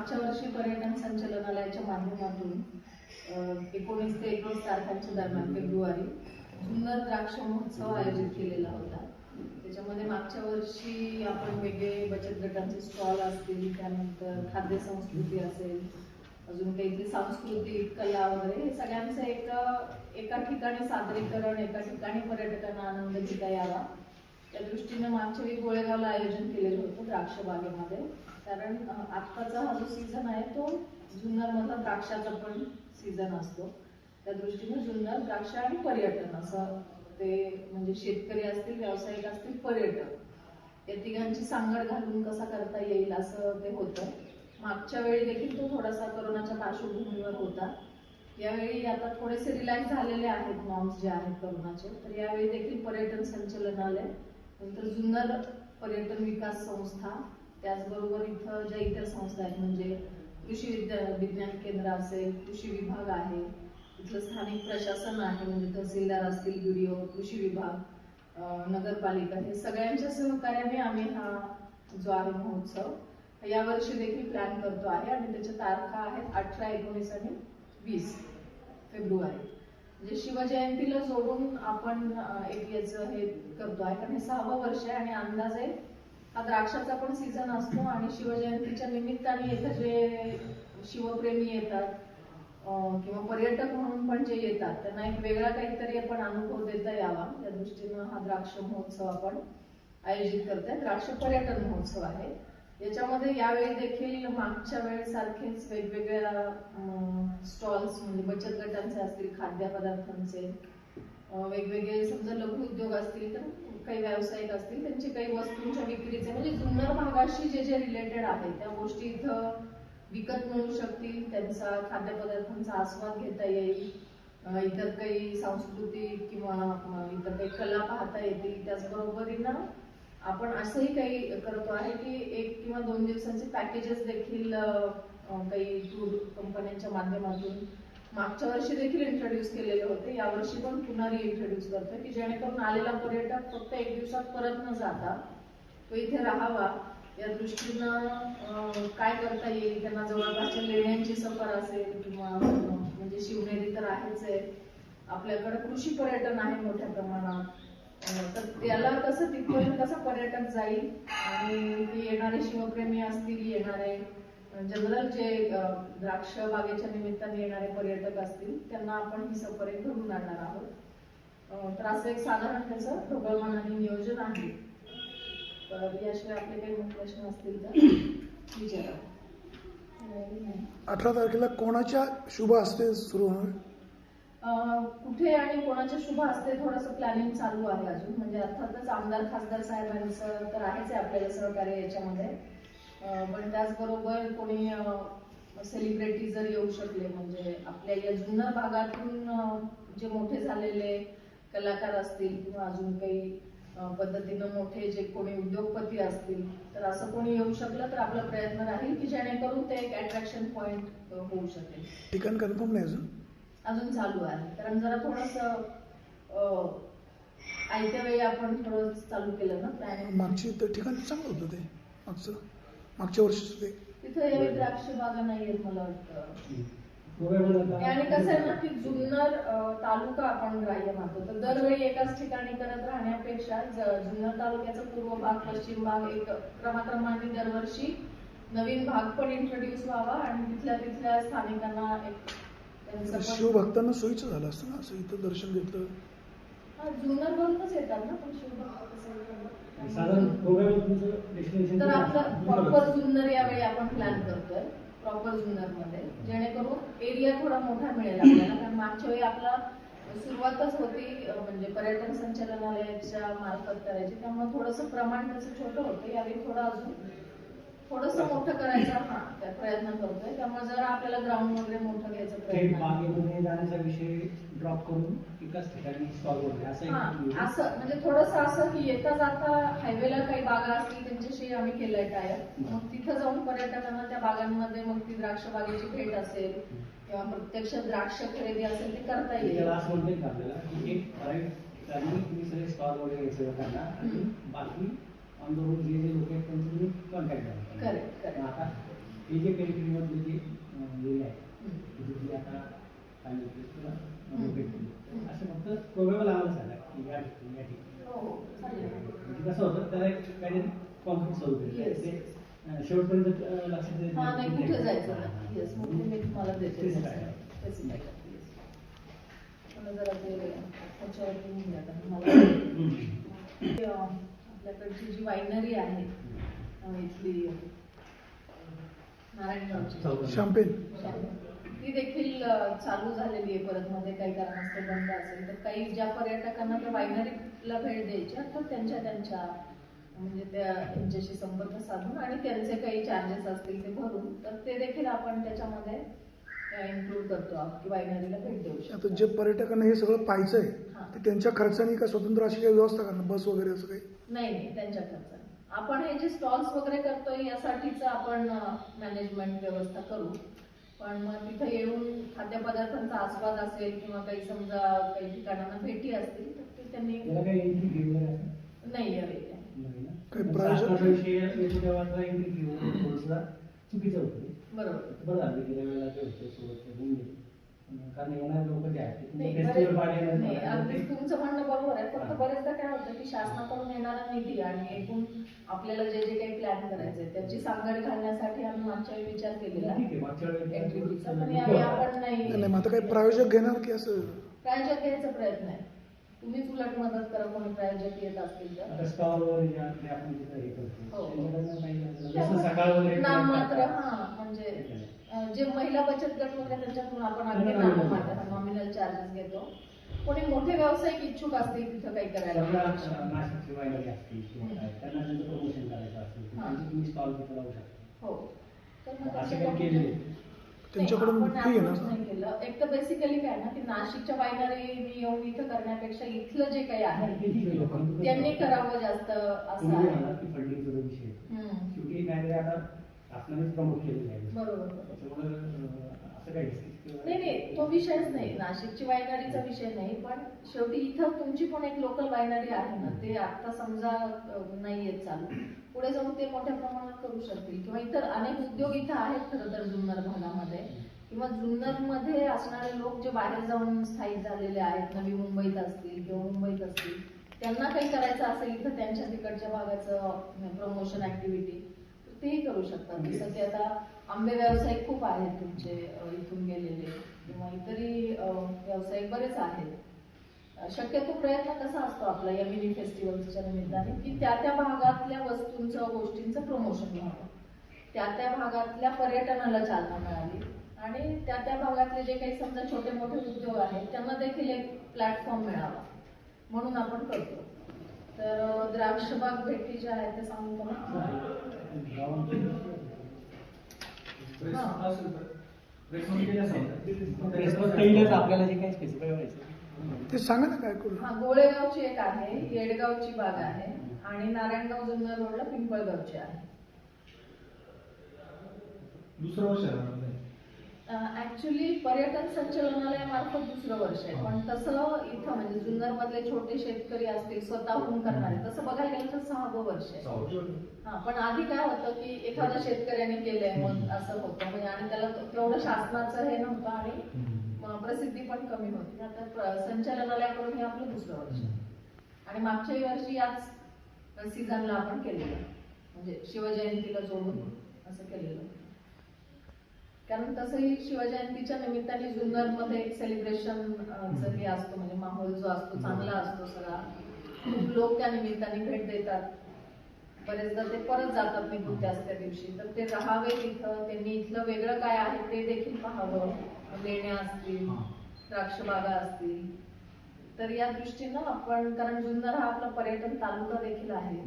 मागच्या वर्षी पर्यटन संचालनालयाच्या माध्यमातून 19 ते 21 तारखांच्या दरम्यान फेब्रुवारी जुन्नर द्राक्ष महोत्सव आयोजित केलेला होता. त्याच्यामध्ये मागच्या वर्षी आपण वेगळे बचत गटांचे स्टॉल असतील, त्यानंतर खाद्य संस्कृती असेल, अजून काही सांस्कृतिक कला वगैरे हे सगळ्यांचं एका ठिकाणी सादरीकरण, एका ठिकाणी पर्यटकांना आनंद घेता यावा त्या दृष्टीने मागच्या वेळी गोळेगावला आयोजन केलेलं होतं द्राक्ष बागेमध्ये. कारण आत्ताचा हा जो सीझन आहे तो जुन्नर मधला द्राक्षाचा पण सीझन असतो. त्या दृष्टीने जुन्नर द्राक्ष आणि पर्यटन असं ते म्हणजे शेतकरी असतील, व्यावसायिक असतील, पर्यटक या तिघांची सांगड घालून कसा करता येईल असं ते होतं. मागच्या वेळी देखील तो थोडासा कोरोनाच्या पार्श्वभूमीवर होता. यावेळी आता थोडेसे रिलॅक्स झालेले आहेत नॉर्म्स जे आहेत कोरोनाचे. तर यावेळी देखील पर्यटन संचालनालय, नंतर जुन्नर पर्यटन विकास संस्था, त्याचबरोबर इथं ज्या इतर संस्था आहेत म्हणजे कृषी विज्ञान केंद्र असेल, कृषी विभाग आहे, इथलं स्थानिक प्रशासन आहे म्हणजे तहसीलदार असतील, BDO, कृषी विभाग, नगरपालिका, हे सगळ्यांच्या सहकार्याने आम्ही हा जो आहे महोत्सव यावर्षी देखील प्लॅन करतो आहे. आणि त्याच्या तारखा आहेत 18, 19 आणि 20 फेब्रुवारी. म्हणजे शिवजयंतीला जोडून आपण एक याचं हे करतो आहे, कारण हे 6वं वर्ष आहे आणि अंदाजे हा द्राक्षाचा पण सीझन असतो आणि शिवजयंतीच्या निमित्ताने इथं जे शिवप्रेमी येतात किंवा पर्यटक म्हणून पण जे येतात त्यांना एक वेगळा काहीतरी आपण अनुभव देता यावा त्या दृष्टीनं हा द्राक्ष महोत्सव आपण आयोजित करतोय. द्राक्ष पर्यटन महोत्सव आहे. याच्यामध्ये यावेळी देखील मागच्या वेळेसारखेच वेगवेगळ्या स्टॉल्स म्हणजे बचत गटांचे असतील, खाद्यपदार्थांचे, वेगवेगळे समजा लघु उद्योग असतील, तर काही व्यावसायिक असतील, त्यांचे काही वस्तूंच्या विक्रीचे म्हणजे जुन्नर भागाशी जे रिलेटेड आहे त्या गोष्टी इथं विकत मिळू शकतील. त्यांचा खाद्यपदार्थांचा आस्वाद घेता येईल, इतर काही सांस्कृतिक किंवा इतर काही कला पाहता येतील. त्याचबरोबरीनं आपण असंही काही करतो आहे की 1 किंवा 2 दिवसांचे पॅकेजेस देखील काही टूर कंपन्यांच्या माध्यमातून मागच्या वर्षी देखील इंट्रोड्यूस केलेले होते. यावर्षी पण पुन्हा रिइंट्रोड्यूस करतोय की जेणेकरून आलेला पर्यटक फक्त 1 दिवसात परत न जाता तो इथे राहावा या दृष्टीनं काय करता येईल. त्यांना जवळपासच्या लेण्यांची सफर असेल किंवा म्हणजे शिवनेरी तर आहेच आहे, आपल्याकडे कृषी पर्यटन आहे मोठ्या प्रमाणात, तर त्याला कसं तिथपर्यंत कसं पर्यटक जाईल आणि ते येणारे शिवप्रेमी असतील, येणारे जनरल जे द्राक्ष बागेच्या निमित्ताने येणारे पर्यटक असतील त्यांना आपण ही सफर घडवून आणणार आहोत. तर असं एक साधारण त्याचं ढोबळमान आणि नियोजन आहे. तर याशिवाय आपले काही प्रश्न असतील तर विचारा. 18 तारखेला कोणाच्या शुभ हस्ते सुरू होणार? कुठे आणि कोणाच्या शुभ हस्ते थोडंसं प्लॅनिंग चालू आहे अजून. म्हणजे अर्थातच आमदार खासदार साहेबांचं तर आहेच आहे आपल्याला सहकार्य याच्यामध्ये, पण त्याचबरोबर कोणी सेलिब्रिटी जर येऊ शकले म्हणजे आपल्या या जुन्नर भागातून जे मोठे झालेले कलाकार असतील किंवा अजून काही पद्धतीनं मोठे जे कोणी उद्योगपती असतील, तर असं कोणी येऊ शकलं तर आपला प्रयत्न राहील की जेणेकरून ते एक अट्रॅक्शन पॉइंट होऊ शकेल. ठिकाण कन्फर्म नाही अजून चालू आहे, कारण जरा थोडंसं आयत्या वेळी आपण थोडं चालू केलं ना प्लॅनिंग. मागची तर ठिकाण चांगलं होतं ते मागच्या वर्षीच ते तिथं यावेळी द्राक्ष बागा नाही आहेत मला वाटतं. आणि कसं आहे ना की जुन्नर तालुका आपण ग्राह्य मानतो, तर दरवेळी एकाच ठिकाणी करत राहण्यापेक्षा जुन्नर तालुक्याचा पूर्व भाग, पश्चिम भाग एक क्रमाक्रमाने दरवर्षी नवीन भाग पण इंट्रोड्यूस व्हावा आणि तिथल्या स्थानिकांना एक शिवभक्तांना सोयीचं झालं असतं ना असं इथं दर्शन घेतलं. जुन्नर वरूनच येतात ना पण शिवभक्त तर आपलं प्रॉपर जुन्नर यावेळी आपण प्लॅन करतोय प्रॉपर जुन्नर मध्ये, जेणेकरून एरिया थोडा मोठा मिळेल आपल्याला. कारण मागच्या वेळी आपला सुरुवातच होती म्हणजे पर्यटन संचालनालयाच्या मार्फत करायची, त्यामुळे थोडंसं प्रमाण त्याचं छोटं होतं. यावेळी थोडं अजून थोडंसं मोठं करायचा प्रयत्न करतोय. त्यामुळे जरा आपल्याला ग्राउंड वगैरे मोठं घ्यायचं प्रयत्न बागेमध्ये जाण्याचा विषय ड्रॉप करून एकाच ठिकाणी स्टॉल वगैरे असं म्हणजे थोडंसं असं की येता जाता हायवेला काही बागा असतील त्यांच्याशी आम्ही केलंय टायप, मग तिथं जाऊन पर्यटकांना त्या बागांमध्ये मग ती द्राक्ष बागेची भेट असेल किंवा प्रत्यक्ष द्राक्ष खरेदी असेल ती करता येईल. असं म्हणते का आपल्याला की एक ठराविक तुम्ही सगळे स्टॉल वगैरे घ्यायचे लोकांना आणि बाकी ऑन द रोड जे लोक आहेत त्यांचे तुम्ही कॉन्टॅक्ट करा. करेक्ट. आता हे जे टेरिटरीमधले जे एरिया आहे तिथे आता सांगितलं किंवा भेटली असं फक्त प्रोग्राम आम्हाला सांगा की या ठिकाणी या ठिकाणी हो चालेल. म्हणजे कसं होतं त्याला एक काहीतरी कॉन्फ्लिक्ट सॉल्व्ह Yes. ते शेवटपर्यंत लक्षात येत हा नाही कुठे जायचं हां. नाही. येस मग मी तुम्हाला देते तेच काय. Specify करते. Yes. मला जरा ते त्याच्यावरती घेऊन द्या कारण मला आपल्याकडची जी वायनरी आहे इथली नारायणगावची शॅम्पेन ती देखील चालू झालेली आहे परत मध्ये काही कारणास्तव बंद असेल तर काही ज्या पर्यटकांना त्या वायनरीला भेट द्यायच्या तर त्यांच्या म्हणजे त्यांच्याशी संपर्क साधून आणि त्यांचे काही चार्जेस असतील ते भरून तर ते देखील आपण त्याच्यामध्ये इन्क्लूड करतो आहोत की वायनरीला भेट देऊ आता शकतो. जे पर्यटकांना हे सगळं पाहायचं आहे हां. ते त्यांच्या खर्चाने का स्वतंत्र अशी काही व्यवस्था करणं बस वगैरे असं काही नाही त्यांच्या खर्चाने आपण हे जे स्टॉल्स वगैरे करतोय यासाठीच आपण मॅनेजमेंट व्यवस्था करू पण मग तिथे येऊन खाद्यपदार्थांचा आस्वाद असेल किंवा काही समजा काही ठिकाणांना भेटी असतील तर ते त्यांनी त्याला काही एंट्री फी वगैरे असं नाही यावे नाही ना? काही पण प्रायोजक- शासनाचा विषय येतो तेव्हा त्याला एंट्री फी वगैरे थोडंसं चुकीचं होतं बरोबर बरं झालं गेल्या वेळेला ते होतं सोबत होऊन गेले कारण येणारे लोक जे आहेत ते नाही फेस्टिवल नाही अगदीच पाहिजे तुमचं म्हणणं बरोबर आहे फक्त हां. बरेचदा काय होतं की शासनाकडून येणारा निधी आणि एकूण आपल्याला जे जे काही प्लॅन करायचंय त्याची सांगड घालण्यासाठी आम्ही मागच्या वेळी विचार केलेला ठीक आहे मागच्या एंट्री फीचा पण वेळेला यावेळी आपण नाही नाही नाही, मग आता काही प्रायोजक घेणार की असं प्रायोजक घ्यायचा प्रयत्न आहे तुम्हीच उलट मदत करा कोणी प्रायोजक येत असतील तर आता स्टॉल वगैरे जे आपले आपण जिथं हे करतो हो. त्यांच्याकडनं काही जसं सकाळ वगैरे नाममात्र हा म्हणजे जे महिला बचत गट वगैरे त्यांच्याकडून आपण अगदी नाममात्र नॉमिनल चार्जेस घेतो कोणी मोठे व्यावसायिक इच्छुक असतील तिथं काही समजा करायला नाशिकची वायनरी असतील किंवा काय त्यांना त्यांचं प्रमोशन करायचं असेल तर हां. त्यांची तुम्ही स्टॉल तिथं लावू शकता हो तर मग असं काही केलेलं आहे. त्यांच्याकडून नाही, आपण fee आहे ना? approach नाही केलं एक तर बेसिकली काय ना की नाशिकच्या वायनरी येऊन इथं करण्यापेक्षा इथलं जे काही आहे ते ठीक आहे, लोकांचं त्यांनी कसं करावं जास्त असं तुम्ही आहे म्हणालात की फंडिंगचा जो विषय आहे. हम्म. शेवटी नाही आता शासनानेच प्रमोट केलेलं आहे बरोबर त्याच्यामुळे असं काही नाही नाही तो विषयच नाही नाशिकची वायनरीचा विषय नाही पण शेवटी इथं तुमची पण एक लोकल वायनरी आहे ना ते आता समजा नाहीये चालू पुढे जाऊन ते मोठ्या प्रमाणात करू शकतील किंवा इतर अनेक उद्योग इथं आहेत खरं तर जुन्नर भागामध्ये किंवा जुन्नर मध्ये असणारे लोक जे बाहेर जाऊन स्थायिक झालेले आहेत नवी मुंबईत असतील किंवा मुंबईत असतील त्यांना काही करायचं असेल इथं त्यांच्या तिकडच्या भागाचं प्रमोशन ऍक्टिव्हिटी तेही करू शकतात जसं की आता आंबे व्यावसायिक खूप आहेत तुमचे इथून गेलेले किंवा इतरही व्यावसायिक बरेच आहेत शक्यतो प्रयत्न कसा असतो आपला या मिनी फेस्टिवलच्या निमित्ताने की त्या भागातल्या वस्तूंचं गोष्टींचं प्रमोशन व्हावं त्या भागातल्या पर्यटनाला चालना मिळावी आणि त्या भागातले जे काही समजा छोटे मोठे उद्योग आहेत त्यांना देखील एक प्लॅटफॉर्म मिळावा म्हणून आपण करतो तर द्राक्षबाग भेटी ज्या आहेत ते सांगू का आपल्याला जे काही स्पेसिफाय व्हायचं ते सांगा ना काय करू हा गोळेगावची एक आहे येडगावची बाग आहे आणि नारायणगाव जुन्नर रोडला पिंपळगावची आहे दुसरं वर्ष आहे ना? ऍक्च्युली पर्यटन संचालनालयामार्फत दुसरं वर्ष आहे पण तसं इथं म्हणजे जुन्नर मधले छोटे शेतकरी असतील स्वतःहून करणारे तसं बघायला गेलं तर 6वं वर्ष आहे हा पण आधी काय होतं की एखाद्या शेतकऱ्याने केलंय मग असं होतं म्हणजे आणि त्याला तेवढं शासनाचं हे नव्हतं आणि प्रसिद्धी पण कमी होती आता संचालनालयाकडून हे आपलं दुसरं वर्ष आणि मागच्याही वर्षी याच सीझनला आपण केलेलं म्हणजे शिवजयंतीला जोडून असं केलेलं कारण तसंही शिवजयंतीच्या निमित्ताने जुन्नर मध्ये एक सेलिब्रेशन हे असतो म्हणजे माहोल जो असतो चांगला असतो सगळा खूप लोक त्या निमित्ताने भेट देतात बरेचदा ते परत जातात निघून त्या दिवशी तर ते राहावे तिथं त्यांनी इथलं वेगळं काय आहे ते देखील पाहावं लेण्या असतील द्राक्षबागा असतील तर या दृष्टीनं आपण कारण जुन्नर हा आपला पर्यटन तालुका देखील आहे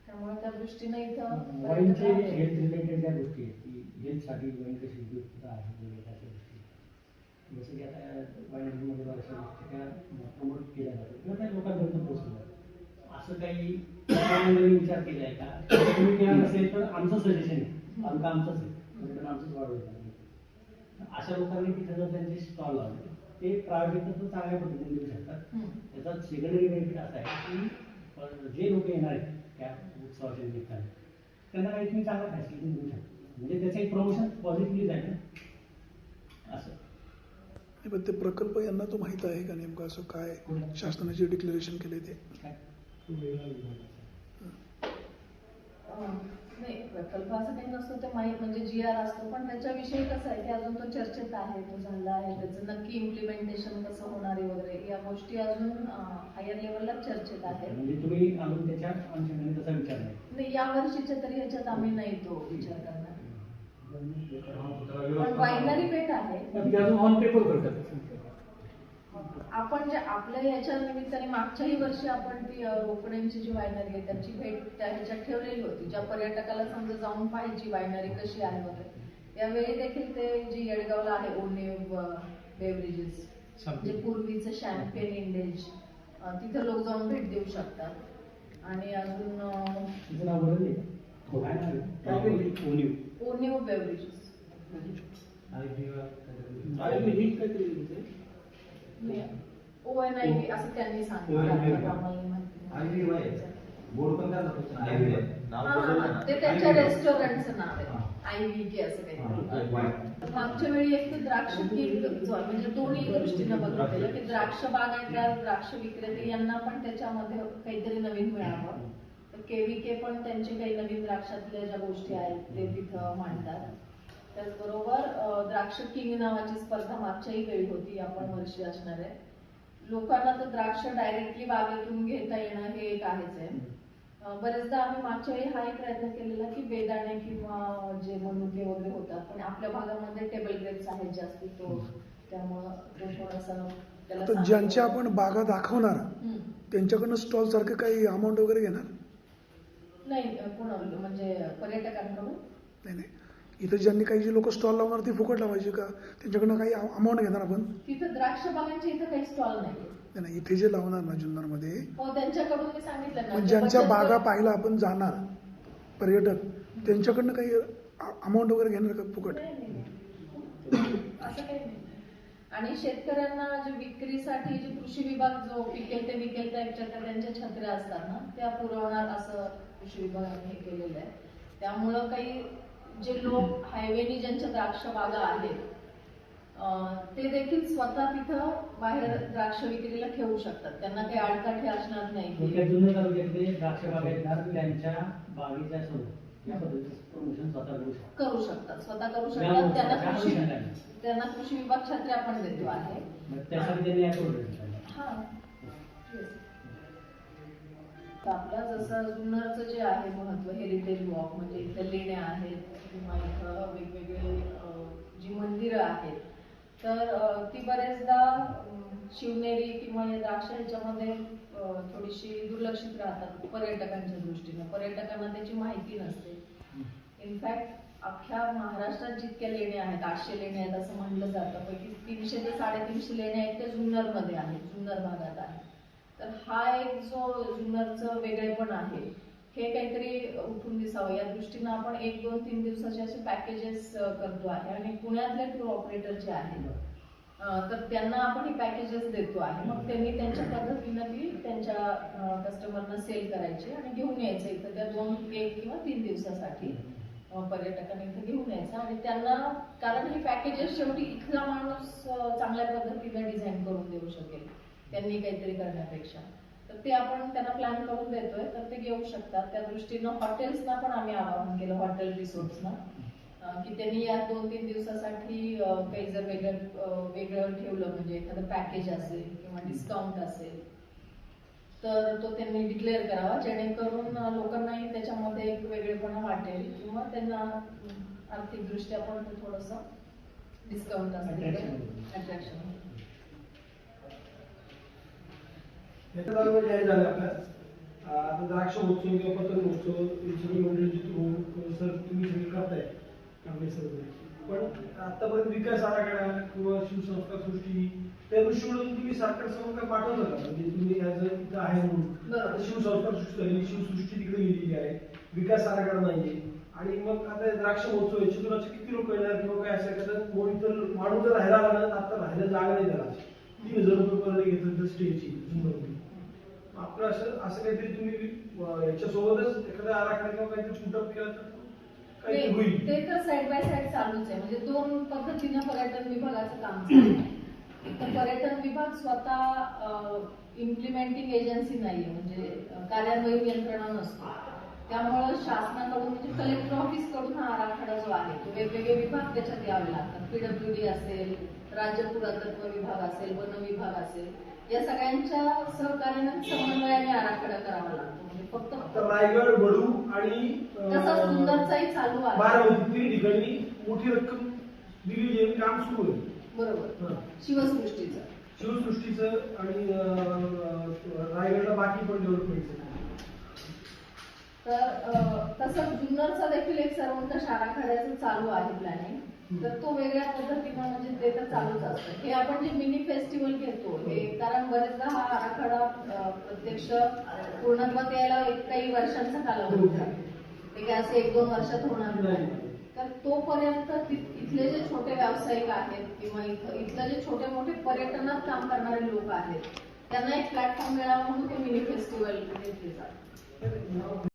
त्यामुळे त्या दृष्टीनं इथं वाईनचे हेल्थ रिलेटेड ज्या गोष्टी आहेत की हेल्थसाठी वाईन कशी उपयुक्त आहे वगैरे अशा गोष्टी जसं की आता वाईनमध्ये बऱ्याचशा गोष्टी त्या प्रमोट केल्या जातात किंवा त्या लोकांपर्यंत पोहोचल्या असं काही लोकांनी विचार केला आहे का तुम्ही केला नसेल तर आमचं सजेशन आहे तालुका आमचंच आहे पर्यटन आमचंच वाढवायचं अशा लोकांनी तिथे जर त्यांचे स्टॉल लावले ते प्रायोजिक तर चांगल्या पद्धतीने देऊ शकतात त्याचा सेकंडरी बेनिफिट असा आहे की जे लोक येणार आहेत त्या उत्सवाच्या निमित्ताने त्यांना काही तुम्ही चांगल्या फॅसिलिटी देऊ शकता म्हणजे त्याचं एक प्रमोशन पॉझिटिव्हली जाईल ना असं. नाही, पण ते प्रकल्प यांना तो माहीत आहे का नेमकं असं काय शासनाचे डिक्लेरेशन केले ते? काय तो वेगळा विभाग आहे. नाही, प्रकल्प असं काही नसतं, ते माहीत म्हणजे GR असतो, पण त्याच्याविषयी कसं आहे की अजून तो चर्चेत आहे, तो झाला आहे, त्याचं नक्की इम्प्लिमेंटेशन कसं होणार आहे वगैरे या गोष्टी अजून हायर लेवलला चर्चेत आहेत. म्हणजे तुम्ही अजून त्याच्या अनुषंगाने तसा विचार नाही. नाही, या वर्षीच्या तरी ह्याच्यात आम्ही नाही तो विचार करणार. पण वायनरी पेठ आहे. ते अजून ऑन पेपर करतात. आपण जे आपल्या याच्या निमित्ताने मागच्याही वर्षी आपण ती रोकड्यांची जी वायनरी आहे त्याची भेट त्या ह्याच्यात ठेवलेली होती, ज्या पर्यटकाला समजा जाऊन पाहायची वायनरी कशी आहे वगैरे. यावेळी देखील ते जी येडगावला आहे ओनिव बेवरेजेस, जे पूर्वीचं शॅम्पेन इंडेज, तिथे लोक जाऊन भेट देऊ शकतात. आणि अजून तिचं नाव बदललं आहे का? काय नाव आहे? ओनिव बेवरेजेस. ONIV असं त्यांनी सांगितलं. ते त्यांच्या रेस्टॉरंटचं नाव आहे, IVK असं काही. मागच्या वेळी एक तर द्राक्ष किंग म्हणजे दोन्ही दृष्टीनं बघितलेलं की द्राक्ष बागायतदार, द्राक्ष विक्रेते यांना पण त्याच्यामध्ये काहीतरी नवीन मिळावं. तर KVK पण त्यांचे काही नवीन द्राक्षातल्या ज्या गोष्टी आहेत ते तिथं मांडतात. त्याचबरोबर द्राक्ष किंग नावाची स्पर्धा मागच्याही वेळी होती, आपण वर्षी असणार आहे. लोकांना तर द्राक्ष डायरेक्टली बागेतून घेता येणं हे एक आहेच आहे. बरेचदा आम्ही मागच्या वेळी हाही प्रयत्न केलेला की बेदाणे किंवा जे मनुके वगैरे होतात, पण आपल्या भागामध्ये टेबल ग्रेप्स आहेत जास्ती, तो त्यामुळं तो थोडासा तर ज्यांच्या आपण बागा दाखवणार त्यांच्याकडनं स्टॉल सारखं काही अमाऊंट वगैरे घेणार? नाही, कोण म्हणजे पर्यटकांकडून नाही नाही, इथं ज्यांनी काही जे लोक स्टॉल लावणार ते फुकट लावायचे का? त्यांच्याकडनं काही अमाऊंट घेणार आपण? तिथं द्राक्ष बागांचे इथं काही स्टॉल नाही. नाही, इथे जे लावणार ना जुन्नरमध्ये, हो, त्यांच्याकडून मी सांगितलं ना, ज्यांच्या बागा पाहायला आपण जाणार पर्यटक, त्यांच्याकडनं काही अमाऊंट वगैरे घेणार का फुकट? असं काही नाही. आणि शेतकऱ्यांना जे विक्रीसाठी जे कृषी विभाग जो विकेल त्या त्यांच्या छत्र्या असतात ना, त्या पुरवणार असं कृषी विभागाने हे केलेलं आहे. त्यामुळं काही जे लोक हायवेनी ज्यांच्या द्राक्ष बागा आहेत ते देखील स्वतः तिथं बाहेर द्राक्ष विक्रीला ठेवू शकतात. त्यांना काही आडकाठी असणार नाही. जुन्नर तालुक्यातले द्राक्ष बागायतदार त्यांच्या बागेच्या समोर या पद्धतीचं प्रमोशन स्वतः करू शकतात. त्यांना कृषी विभाग छत्र्या आपण देतो आहे. त्यासाठी त्यांनी आपला जसं जुन्नरचं जे आहे महत्व, हेरिटेज वॉक म्हणजे इथं लेण्या आहेत किंवा इथं वेगवेगळे जी मंदिरं आहेत, तर ती बरेचदा शिवनेरी किंवा या द्राक्ष ह्याच्यामध्ये थोडीशी दुर्लक्षित राहतात पर्यटकांच्या दृष्टीने. पर्यटकांना त्याची माहिती नसते. इनफॅक्ट अख्ख्या महाराष्ट्रात जितक्या लेण्या आहेत, 800 लेण्या आहेत असं म्हणलं जातं, पैकी 300 ते 350 लेण्या आहेत त्या जुन्नरमध्ये आहेत, जुन्नर भागात आहेत. तर हा एक जो जुन्नरचं वेगळेपण आहे, हे काहीतरी उठून दिसावं या दृष्टीनं आपण 1, 2, 3 दिवसाचे असे पॅकेजेस करतो आहे. आणि पुण्यातले टूर ऑपरेटर जे आहेत तर त्यांना आपण ही पॅकेजेस देतो आहे. मग त्यांनी त्यांच्या पद्धतीनं ती त्यांच्या कस्टमरना सेल करायची आणि घेऊन यायचं इथं त्या 1 किंवा 3 दिवसासाठी पर्यटकांनी इथं घेऊन यायचं. आणि त्यांना, कारण ही पॅकेजेस शेवटी इथला माणूस चांगल्या पद्धतीने डिझाईन करून देऊ शकेल त्यांनी काहीतरी करण्यापेक्षा, तर ते आपण त्यांना प्लॅन करून देतोय, तर ते घेऊ शकतात. त्या दृष्टीनं हॉटेल्सना पण आम्ही आवाहन केलं, हॉटेल रिसोर्ट्सना, की त्यांनी या 2-3 दिवसासाठी काही जर वेगळं ठेवलं म्हणजे एखादं पॅकेज असेल किंवा डिस्काउंट असेल तर तो त्यांनी डिक्लेअर करावा, जेणेकरून लोकांनाही त्याच्यामध्ये एक वेगळेपणा वाटेल किंवा त्यांना आर्थिकदृष्ट्या पण ते थोडंसं डिस्काउंट असेल, अट्रॅक्शन. याच्या दरम्यान काय झालं आपल्या आता द्राक्ष महोत्सव किंवा पतंग महोत्सव सगळी मंडळी सर तुम्ही सगळी करताय आपले सर्व, पण आतापर्यंत विकास आराखडा किंवा शिवसंस्कार सृष्टी त्या दृष्टीकडून तुम्ही सरकार समोर काय पाठवलं का? म्हणजे तुम्ही ऍज इथं आहे म्हणून शिवसंस्कार सृष्टी, शिवसृष्टी तिकडे गेलेली आहे, विकास आराखडा नाहीये, आणि मग आता द्राक्ष महोत्सव याची तुला किती लोक येणार किंवा काय असं एखादं मोठं माणूस जर राहायला आला ना, आता राहायला जागा नाही त्याला 3000 रुपये पर डे घेतलं तर स्टेची आपलं असं काहीतरी तुम्ही याच्यासोबतच एखादा आराखडा किंवा काहीतरी पुटअप केला तर काही होईल. ते तर साईड बाय साईड चालूच आहे. म्हणजे दोन पद्धतीनं पर्यटन विभागाचं काम चालू आहे. एक तर पर्यटन विभाग स्वतः इम्प्लिमेंटिंग एजन्सी नाहीये, म्हणजे कार्यान्वयन यंत्रणा नसतो. त्यामुळं शासनाकडून म्हणजे कलेक्टर ऑफिस कडून हा आराखडा जो आहे तो वेगवेगळे विभाग त्याच्यात यावे लागतात. PWD असेल, राज्य पुरातत्व विभाग असेल, वन विभाग असेल, या सगळ्यांच्या सहकार्याने समन्वयाने आराखडा करावा लागतो. म्हणजे फक्त आता रायगड, वडू आणि तसंच जुन्नरचाही चालू आहे. बारामती तिन्ही ठिकाणी मोठी रक्कम दिली आहे, काम सुरू आहे. बरोबर. शिवसृष्टीचं शिवसृष्टीचं आणि रायगडला बाकी पण डेव्हलपमेंटचं. तर तसं जुन्नरचा देखील एक सर्वंकष आराखड्याचं चालू आहे प्लॅनिंग. तर तो वेगळ्या पद्धतीनं म्हणजे ते तर चालूच असतं. हे आपण जे मिनी फेस्टिवल घेतो हे कारण बरेचदा हा आराखडा प्रत्यक्ष पूर्णत्वात यायला काही वर्षांचा कालावधी जातो. ते काय असं 1-2 वर्षात होणार नाही. तर तोपर्यंत इथले जे छोटे व्यावसायिक आहेत किंवा इथले जे छोटे मोठे पर्यटनात काम करणारे लोक आहेत त्यांना एक प्लॅटफॉर्म मिळावा म्हणून ते मिनी फेस्टिवल घेतले जातात.